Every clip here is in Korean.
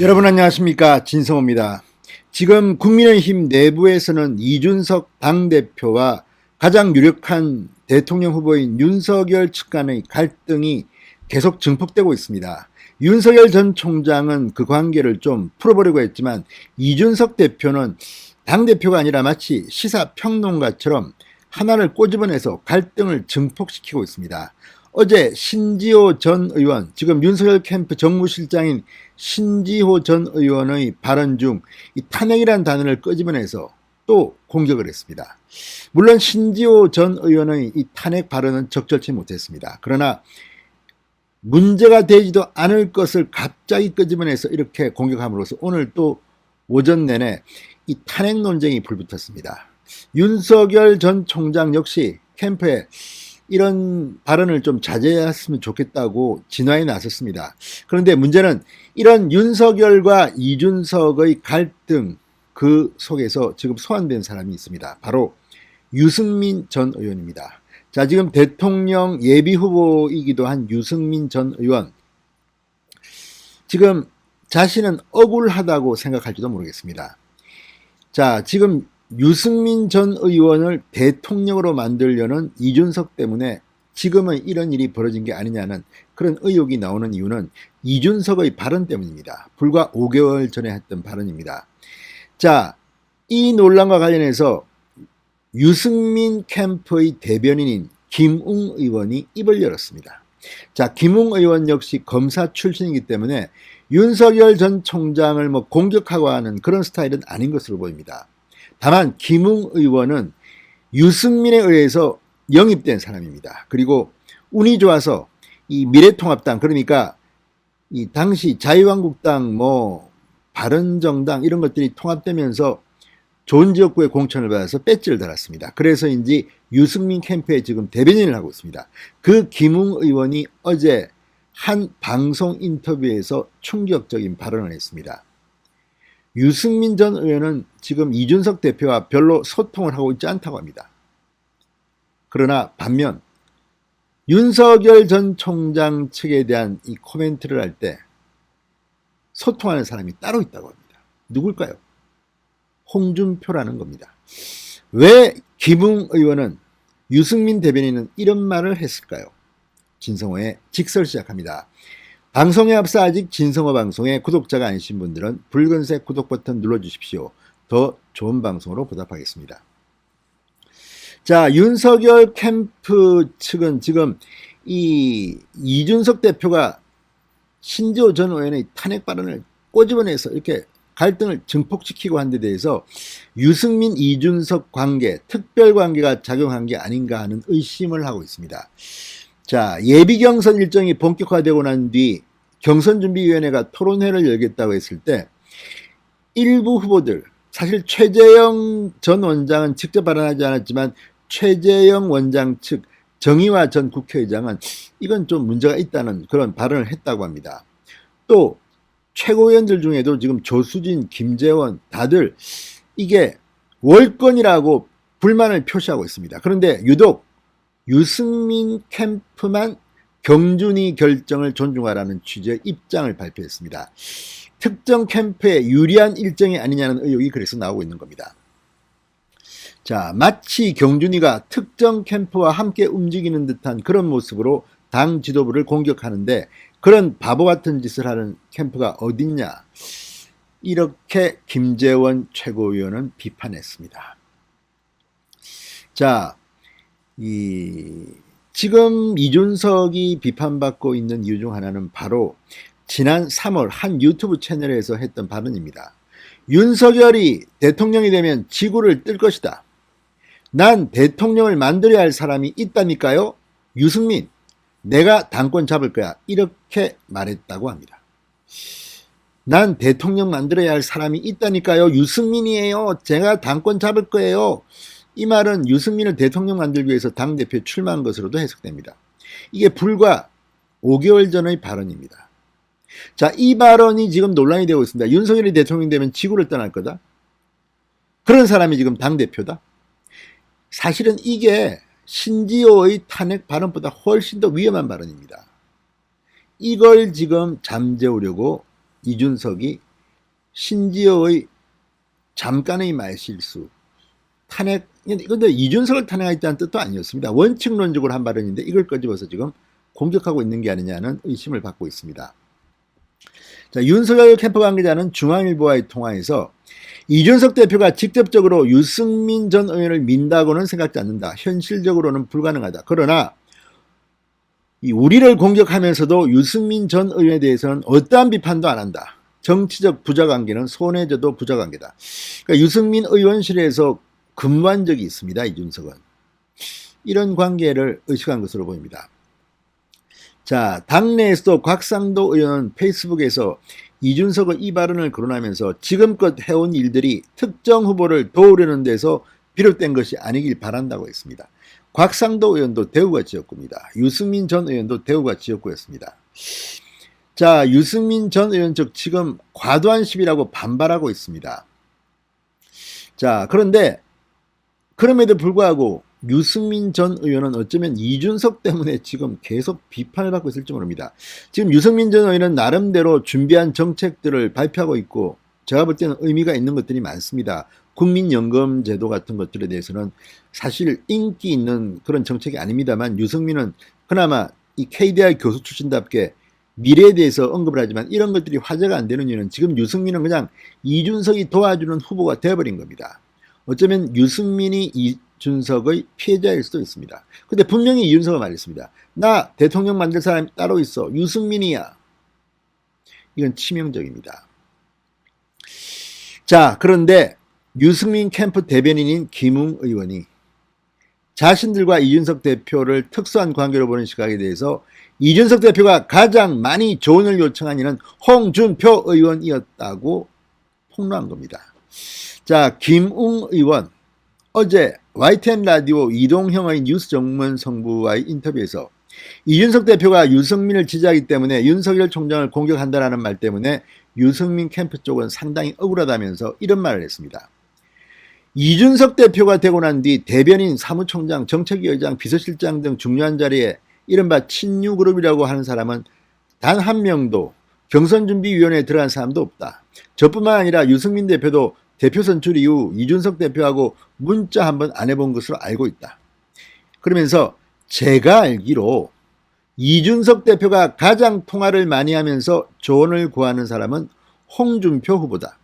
여러분 안녕하십니까, 진성호입니다. 지금 국민의힘 내부에서는 이준석 당대표와 가장 유력한 대통령 후보인 윤석열 측 간의 갈등이 계속 증폭되고 있습니다. 윤석열 전 총장은 그 관계를 좀 풀어보려고 했지만 이준석 대표는 당대표가 아니라 마치 시사평론가처럼 하나를 꼬집어내서 갈등을 증폭시키고 있습니다. 어제 신지호 전 의원, 지금 윤석열 캠프 정무실장인 신지호 전 의원의 발언 중 이 탄핵이라는 단어를 끄집어내서 또 공격을 했습니다. 물론 신지호 전 의원의 이 탄핵 발언은 적절치 못했습니다. 그러나 문제가 되지도 않을 것을 갑자기 끄집어내서 이렇게 공격함으로써 오늘 또 오전 내내 이 탄핵 논쟁이 불붙었습니다. 윤석열 전 총장 역시 캠프에 이런 발언을 좀 자제했으면 좋겠다고 진화에 나섰습니다. 그런데 문제는 이런 윤석열과 이준석의 갈등 그 속에서 지금 소환된 사람이 있습니다. 바로 유승민 전 의원입니다. 자, 지금 대통령 예비 후보이기도 한 유승민 전 의원. 지금 자신은 억울하다고 생각할지도 모르겠습니다. 자, 지금 유승민 전 의원을 대통령으로 만들려는 이준석 때문에 지금은 이런 일이 벌어진 게 아니냐는 그런 의혹이 나오는 이유는 이준석의 발언 때문입니다. 불과 5개월 전에 했던 발언입니다. 자, 이 논란과 관련해서 유승민 캠프의 대변인인 김웅 의원이 입을 열었습니다. 자, 김웅 의원 역시 검사 출신이기 때문에 윤석열 전 총장을 공격하고 하는 그런 스타일은 아닌 것으로 보입니다. 다만 김웅 의원은 유승민에 의해서 영입된 사람입니다. 그리고 운이 좋아서 이 미래통합당, 그러니까 이 당시 자유한국당, 바른정당 이런 것들이 통합되면서 좋은 지역구에 공천을 받아서 배지를 달았습니다. 그래서인지 유승민 캠프에 지금 대변인을 하고 있습니다. 그 김웅 의원이 어제 한 방송 인터뷰에서 충격적인 발언을 했습니다. 유승민 전 의원은 지금 이준석 대표와 별로 소통을 하고 있지 않다고 합니다. 그러나 반면 윤석열 전 총장 측에 대한 이 코멘트를 할 때 소통하는 사람이 따로 있다고 합니다. 누굴까요? 홍준표라는 겁니다. 왜 김웅 의원은 유승민 대변인은 이런 말을 했을까요? 진성호의 직설 시작합니다. 방송에 앞서 아직 진성호 방송에 구독자가 아니신 분들은 붉은색 구독 버튼 눌러주십시오. 더 좋은 방송으로 보답하겠습니다. 자, 윤석열 캠프 측은 지금 이 이준석 대표가 신지호 전 의원의 탄핵 발언을 꼬집어내서 이렇게 갈등을 증폭시키고 한 데 대해서 유승민 이준석 관계, 특별 관계가 작용한 게 아닌가 하는 의심을 하고 있습니다. 자, 예비 경선 일정이 본격화되고 난 뒤 경선준비위원회가 토론회를 열겠다고 했을 때 일부 후보들, 사실 최재형 전 원장은 직접 발언하지 않았지만 최재형 원장 측 정의화 전 국회의장은 이건 좀 문제가 있다는 그런 발언을 했다고 합니다. 또 최고위원들 중에도 지금 조수진, 김재원 다들 이게 월권이라고 불만을 표시하고 있습니다. 그런데 유독 유승민 캠프만 경준이 결정을 존중하라는 취지의 입장을 발표했습니다. 특정 캠프에 유리한 일정이 아니냐는 의혹이 그래서 나오고 있는 겁니다. 자, 마치 경준이가 특정 캠프와 함께 움직이는 듯한 그런 모습으로 당 지도부를 공격하는데 그런 바보 같은 짓을 하는 캠프가 어딨냐, 이렇게 김재원 최고위원은 비판했습니다. 자, 지금 이준석이 비판받고 있는 이유 중 하나는 바로 지난 3월 한 유튜브 채널에서 했던 발언입니다. 윤석열이 대통령이 되면 지구를 뜰 것이다. 난 대통령을 만들어야 할 사람이 있다니까요. 유승민, 내가 당권 잡을 거야. 이렇게 말했다고 합니다. 난 대통령 만들어야 할 사람이 있다니까요. 유승민이에요. 제가 당권 잡을 거예요. 이 말은 유승민을 대통령 만들기 위해서 당대표에 출마한 것으로도 해석됩니다. 이게 불과 5개월 전의 발언입니다. 자, 이 발언이 지금 논란이 되고 있습니다. 윤석열이 대통령 되면 지구를 떠날 거다. 그런 사람이 지금 당대표다. 사실은 이게 신지호의 탄핵 발언보다 훨씬 더 위험한 발언입니다. 이걸 지금 잠재우려고 이준석이 신지어의 잠깐의 말실수, 탄핵, 근데 이준석을 탄핵하겠다는 뜻도 아니었습니다. 원칙론적으로 한 발언인데 이걸 끄집어서 지금 공격하고 있는 게 아니냐는 의심을 받고 있습니다. 자, 윤석열 캠프 관계자는 중앙일보와의 통화에서 이준석 대표가 직접적으로 유승민 전 의원을 민다고는 생각지 않는다. 현실적으로는 불가능하다. 그러나 우리를 공격하면서도 유승민 전 의원에 대해서는 어떠한 비판도 안 한다. 정치적 부자관계는 손해져도 부자관계다. 그러니까 유승민 의원실에서 근무한 적이 있습니다. 이준석은. 이런 관계를 의식한 것으로 보입니다. 자, 당내에서도 곽상도 의원은 페이스북에서 이준석의 이 발언을 거론하면서 지금껏 해온 일들이 특정 후보를 도우려는 데서 비롯된 것이 아니길 바란다고 했습니다. 곽상도 의원도 대우가 지역구입니다. 유승민 전 의원도 대우가 지역구였습니다. 자, 유승민 전 의원 즉 지금 과도한 시비라고 반발하고 있습니다. 자, 그런데 그럼에도 불구하고 유승민 전 의원은 어쩌면 이준석 때문에 지금 계속 비판을 받고 있을지 모릅니다. 지금 유승민 전 의원은 나름대로 준비한 정책들을 발표하고 있고 제가 볼 때는 의미가 있는 것들이 많습니다. 국민연금 제도 같은 것들에 대해서는 사실 인기 있는 그런 정책이 아닙니다만 유승민은 그나마 이 KDI 교수 출신답게 미래에 대해서 언급을 하지만 이런 것들이 화제가 안 되는 이유는 지금 유승민은 그냥 이준석이 도와주는 후보가 되어버린 겁니다. 어쩌면 유승민이 이준석의 피해자일 수도 있습니다. 근데 분명히 이준석은 말했습니다. 나 대통령 만들 사람이 따로 있어. 유승민이야. 이건 치명적입니다. 자, 그런데 유승민 캠프 대변인인 김웅 의원이 자신들과 이준석 대표를 특수한 관계로 보는 시각에 대해서 이준석 대표가 가장 많이 조언을 요청한 이는 홍준표 의원이었다고 폭로한 겁니다. 자, 김웅 의원 어제 YTN 라디오 이동형의 뉴스 전문 성부와의 인터뷰에서 이준석 대표가 유승민을 지지하기 때문에 윤석열 총장을 공격한다는 말 때문에 유승민 캠프 쪽은 상당히 억울하다면서 이런 말을 했습니다. 이준석 대표가 되고 난 뒤 대변인, 사무총장, 정책위의장, 비서실장 등 중요한 자리에 이른바 친유그룹이라고 하는 사람은 단 한 명도 경선준비위원회에 들어간 사람도 없다. 저뿐만 아니라 유승민 대표도 대표 선출 이후 이준석 대표하고 문자 한번 안 해본 것으로 알고 있다. 그러면서 제가 알기로 이준석 대표가 가장 통화를 많이 하면서 조언을 구하는 사람은 홍준표 후보다.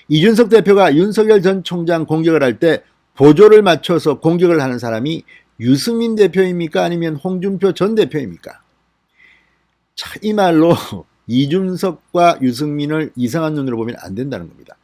이준석 대표가 윤석열 전 총장 공격을 할 때 보조를 맞춰서 공격을 하는 사람이 유승민 대표입니까? 아니면 홍준표 전 대표입니까? 자, 이 말로 이준석과 유승민을 이상한 눈으로 보면 안 된다는 겁니다.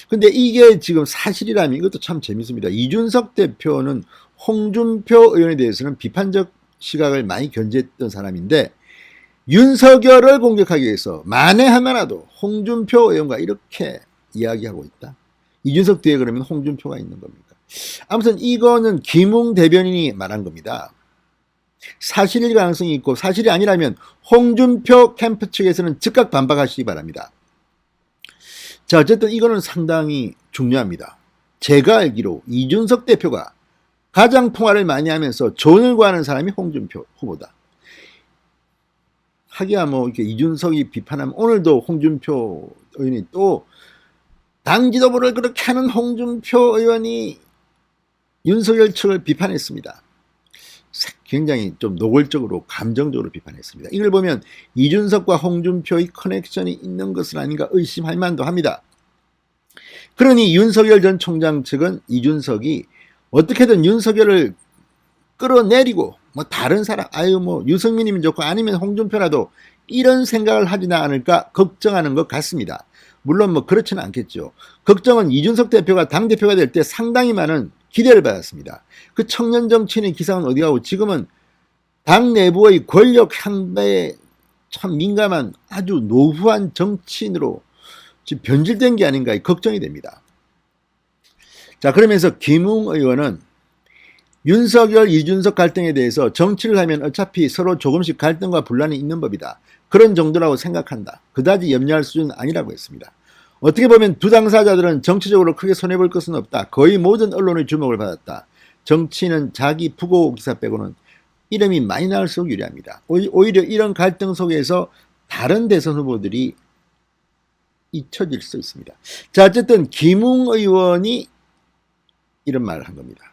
근데 이게 지금 사실이라면 이것도 참 재밌습니다. 이준석 대표는 홍준표 의원에 대해서는 비판적 시각을 많이 견지했던 사람인데 윤석열을 공격하기 위해서 만에 하나라도 홍준표 의원과 이렇게 이야기하고 있다. 이준석 뒤에 그러면 홍준표가 있는 겁니까? 아무튼 이거는 김웅 대변인이 말한 겁니다. 사실일 가능성이 있고 사실이 아니라면 홍준표 캠프 측에서는 즉각 반박하시기 바랍니다. 자, 어쨌든 이거는 상당히 중요합니다. 제가 알기로 이준석 대표가 가장 통화를 많이 하면서 조언을 구하는 사람이 홍준표 후보다. 하기야 뭐 이렇게 이준석이 비판하면 오늘도 홍준표 의원이 또 당 지도부를 그렇게 하는 홍준표 의원이 윤석열 측을 비판했습니다. 굉장히 좀 노골적으로 감정적으로 비판했습니다. 이걸 보면 이준석과 홍준표의 커넥션이 있는 것은 아닌가 의심할 만도 합니다. 그러니 윤석열 전 총장 측은 이준석이 어떻게든 윤석열을 끌어내리고 뭐 다른 사람 뭐 유승민이면 좋고 아니면 홍준표라도 이런 생각을 하지는 않을까 걱정하는 것 같습니다. 물론 뭐 그렇지는 않겠죠. 걱정은 이준석 대표가 당대표가 될 때 상당히 많은 기대를 받았습니다. 그 청년 정치인의 기상은 어디 가고 지금은 당 내부의 권력 향배에 참 민감한 아주 노후한 정치인으로 지금 변질된 게 아닌가 걱정이 됩니다. 자, 그러면서 김웅 의원은 윤석열, 이준석 갈등에 대해서 정치를 하면 어차피 서로 조금씩 갈등과 분란이 있는 법이다. 그런 정도라고 생각한다. 그다지 염려할 수준은 아니라고 했습니다. 어떻게 보면 두 당사자들은 정치적으로 크게 손해볼 것은 없다. 거의 모든 언론의 주목을 받았다. 정치는 자기 부고 기사 빼고는 이름이 많이 나올수록 유리합니다. 오히려 이런 갈등 속에서 다른 대선 후보들이 잊혀질 수 있습니다. 자, 어쨌든 김웅 의원이 이런 말을 한 겁니다.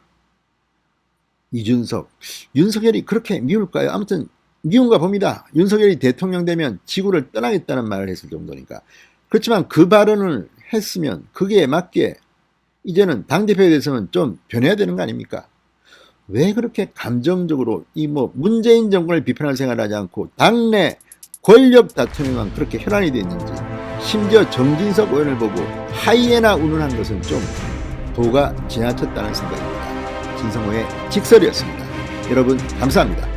이준석, 윤석열이 그렇게 미울까요? 아무튼 미운가 봅니다. 윤석열이 대통령 되면 지구를 떠나겠다는 말을 했을 정도니까. 그렇지만 그 발언을 했으면 그게 맞게 이제는 당대표에 대해서는 좀 변해야 되는 거 아닙니까? 왜 그렇게 감정적으로 이 문재인 정권을 비판할 생각을 하지 않고 당내 권력 다툼에만 그렇게 혈안이 되어 있는지, 심지어 정진석 의원을 보고 하이에나 운운한 것은 좀 도가 지나쳤다는 생각입니다. 진성호의 직설이었습니다. 여러분 감사합니다.